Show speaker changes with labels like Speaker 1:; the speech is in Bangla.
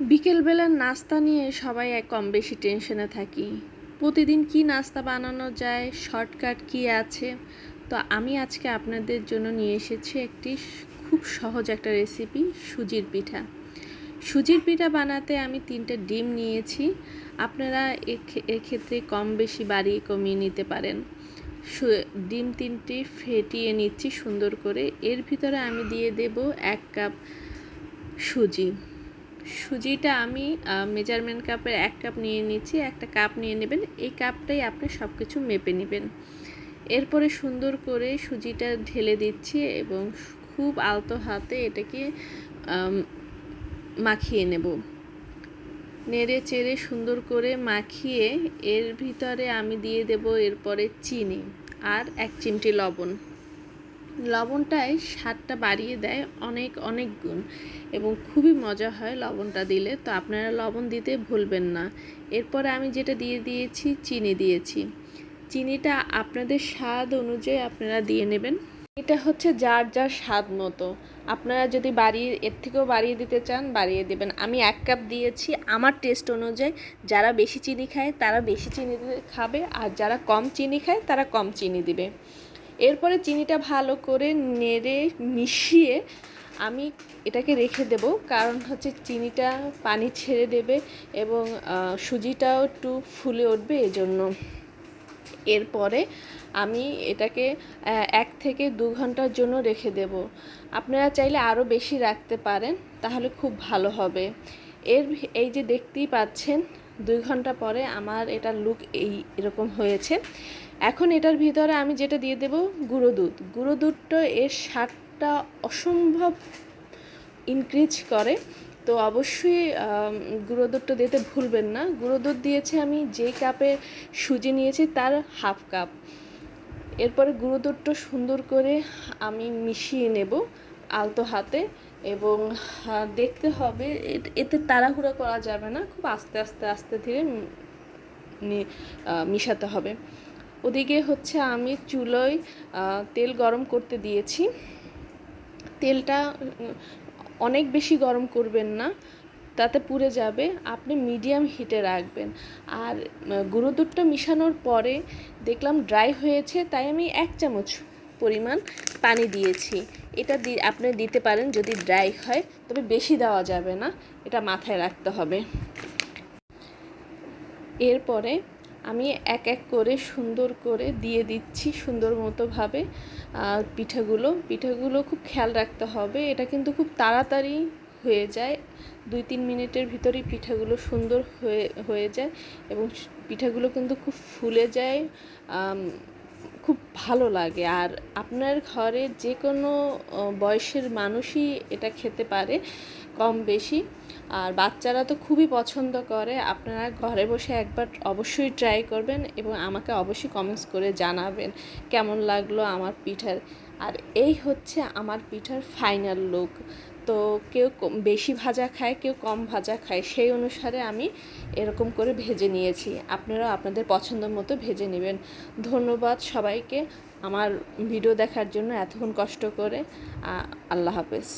Speaker 1: বিকেলবেলার নাস্তা নিয়ে সবাই কম বেশি টেনশনে থাকি। প্রতিদিন কি নাস্তা বানানো যায়, শর্টকাট কি আছে। তো আমি আজকে আপনাদের জন্য নিয়ে এসেছি একটি খুব সহজ একটা রেসিপি, সুজির পিঠা। সুজির পিঠা বানাতে আমি 3টে ডিম নিয়েছি। আপনারা এক্ষেত্রে কম বেশি বাড়িয়ে কমিয়ে নিতে পারেন। ডিম 3টি ফেটিয়ে নিচ্ছি সুন্দর করে। এর ভিতরে আমি দিয়ে দেব 1 কাপ সুজি। সুজিটা আমি মেজারমেন্ট কাপের 1 কাপ নিয়ে নিচ্ছি। একটা কাপ নিয়ে নেবেন, এই কাপটাই আপনি সব কিছু মেপে নেবেন। এরপরে সুন্দর করে সুজিটা ঢেলে দিচ্ছি এবং খুব আলতো হাতে এটাকে মাখিয়ে নেব। নেড়ে চেড়ে সুন্দর করে মাখিয়ে এর ভিতরে আমি দিয়ে দেব এরপরে চিনি আর 1 চিমটি লবণ। লবণটায় স্বাদটা বাড়িয়ে দেয় অনেক অনেক গুণ এবং খুবই মজা হয় লবণটা দিলে। তো আপনারা লবণ দিতে ভুলবেন না। এরপরে আমি যেটা দিয়ে দিয়েছি, চিনি দিয়েছি। চিনিটা আপনাদের স্বাদ অনুযায়ী আপনারা দিয়ে নেবেন। এটা হচ্ছে যার যার স্বাদ মতো। আপনারা যদি এর থেকেও বাড়িয়ে দিতে চান বাড়িয়ে দেবেন। আমি 1 কাপ দিয়েছি আমার টেস্ট অনুযায়ী। যারা বেশি চিনি খায় তারা বেশি চিনি খাবে, আর যারা কম চিনি খায় তারা কম চিনি দিবে। এরপরে চিনিটা ভালো করে নেড়ে মিশিয়ে আমি এটাকে রেখে দেব, কারণ হচ্ছে চিনিটা পানি ছেড়ে দেবে এবং সুজিটাও একটু ফুলে উঠবে এজন্য। এরপরে আমি এটাকে 1 থেকে 2 ঘন্টার জন্য রেখে দেব। আপনারা চাইলে আরও বেশি রাখতে পারেন, তাহলে খুব ভালো হবে। এই যে দেখতেই পাচ্ছেন 2 ঘন্টা পরে আমার এটার লুক এরকম হয়েছে। এখন এটার ভিতরে আমি যেটা দিয়ে দেব গুঁড়ো দুধ। গুঁড়ো দুধটা এর স্বাদটা অসম্ভব ইনক্রিজ করে, তো অবশ্যই গুঁড়ো দুধটা দিতে ভুলবেন না। গুঁড়ো দুধ দিয়েছি আমি যে কাপে সুজি নিয়েছি তার হাফ কাপ। এরপরে গুঁড়ো দুধটা সুন্দর করে আমি মিশিয়ে নেব আলতো হাতে এবং দেখতে হবে এতে তাড়াহুড়ো করা যাবে না, খুব আস্তে আস্তে আস্তে ধীরে মিশাতে হবে। ওদিকে হচ্ছে আমি চুলোয় তেল গরম করতে দিয়েছি। তেলটা অনেক বেশি গরম করবেন না, তাতে পুড়ে যাবে। আপনি মিডিয়াম হিটে রাখবেন। আর গুঁড়ো দুধটা মিশানোর পরে দেখলাম ড্রাই হয়েছে, তাই আমি 1 চামচ পরিমাণ পানি দিয়েছি। এটা আপনি দিতে পারেন যদি ড্রাই হয়, তবে বেশি দেওয়া যাবে না, এটা মাথায় রাখতে হবে। এরপরে আমি এক এক করে সুন্দর করে দিয়ে দিচ্ছি সুন্দর মতোভাবে পিঠাগুলো খুব খেয়াল রাখতে হবে। এটা কিন্তু খুব তাড়াতাড়ি হয়ে যায়, 2-3 মিনিটের ভিতরেই পিঠাগুলো সুন্দর হয়ে যায় এবং পিঠাগুলো কিন্তু খুব ফুলে যায়, খুব ভালো লাগে। আর আপনার ঘরে যে কোনো বয়সের মানুষই এটা খেতে পারে কম বেশি, আর বাচ্চারা তো খুবই পছন্দ করে। আপনারা ঘরে বসে একবার অবশ্যই ট্রাই করবেন এবং আমাকে অবশ্যই কমেন্টস করে জানাবেন কেমন লাগলো আমার পিঠার। আর এই হচ্ছে আমার পিঠার ফাইনাল লুক। তো কেউ বেশি ভাজা খায়, কেউ কম ভাজা খায়, সেই অনুসারে আমি এরকম করে ভেজে নিয়েছি। আপনারা আপনাদের পছন্দ মতো ভেজে নেবেন। ধন্যবাদ সবাইকে আমার ভিডিও দেখার জন্য এতক্ষণ কষ্ট করে। আল্লাহ হাফেজ।